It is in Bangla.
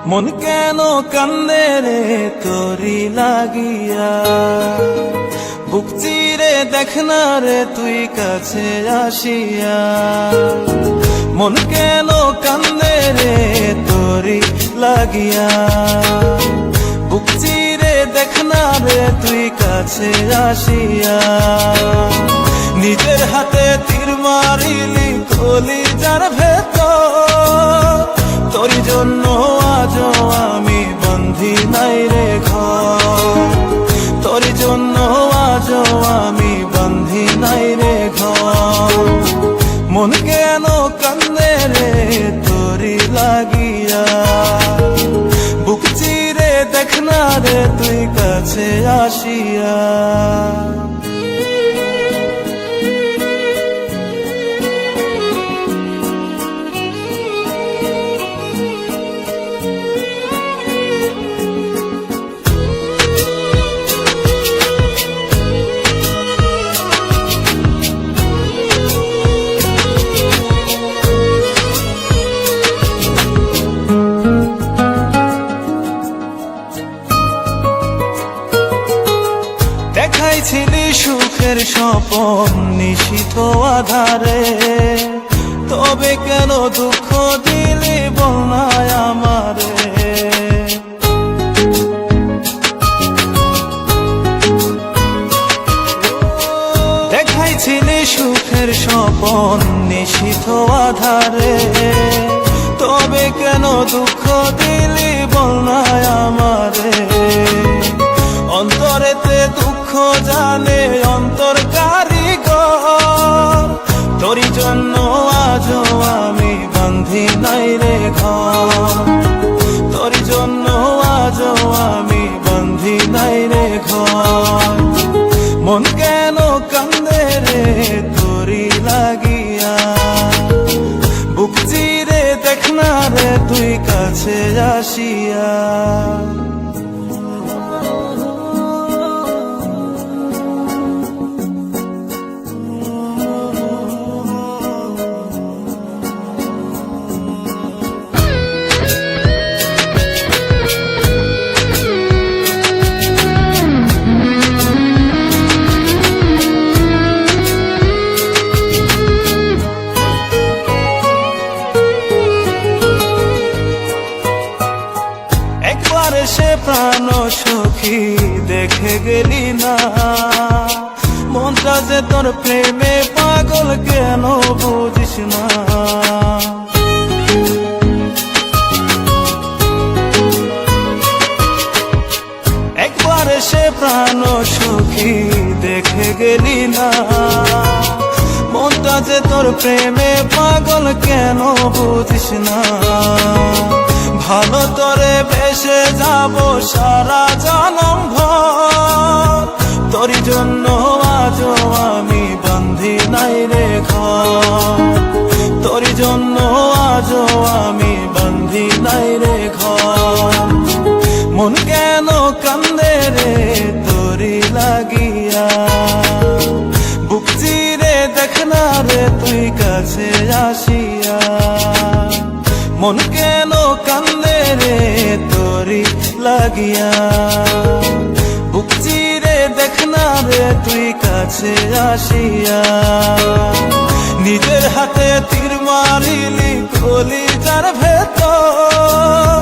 মন কেন কান্দে রে তোরি লাগিয়া, বুক চিরে দেখ না রে তুই কাছে আসিয়া। মন কেন কান্দে রে তোরি লাগিয়া, বুক চিরে দেখ না রে তুই কাছে আসিয়া। নিজের হাতে তীর মারিলি কলিজার ভেতর, তোর জন্য আজও আমি বন্ধি নাই রে ঘর, তোর জন্য আজও আমি বন্ধি নাই রে ঘর। মন কেন কান্দে রে তোরি লাগিয়া, বুক চিরে দেখ না রে তুই কাছে আসিয়া। দেখাইছিলি সুখের স্বপন নিশীথ আধারে, তবে কেন দুঃখ দিলি বলনায় আমারে। দেখাইছিলি সুখের স্বপন নিশীথ আধারে, তবে কেন দুঃখ দিলি বলনায় আমারে। অন্তরেতে দুঃখ জানে অন্তর কারিগর, তোরি জন্য আজও আমি বন্ধি নাই রে ঘর, তোরি জন্য আজও আমি বন্ধি নাই রে ঘর। মন কেন কান্দে রে তোরি লাগিয়া, বুক চিরে দেখ না রে তুই কাছে আসিয়া। সে প্রাণ সখী দেখে গেলি না, মনটা যে তোর প্রেমে পাগল কেন বুঝিস না। একবার সে প্রাণ সখী দেখে গেলি না, মনটা যে তোর প্রেমে পাগল কেন বুঝিস না। ভালো তোরে বেসে যাব সারা জনম ভর, তোর জন্য আজও আমি বন্ধি নাই রে ঘর, তোর জন্য আজও আমি বন্ধি নাই রে ঘর। মন কেন কান্দে রে তোরি লাগিয়া, বুক চিরে দেখ না রে তুই কাছে আসিয়া। মন কেন কান্দে রে তোরি লাগিয়া, বুক চিরে দেখ না রে তুই কাছে আসিয়া। নিজের হাতে তীর মারিলি কলিজার ভেতর,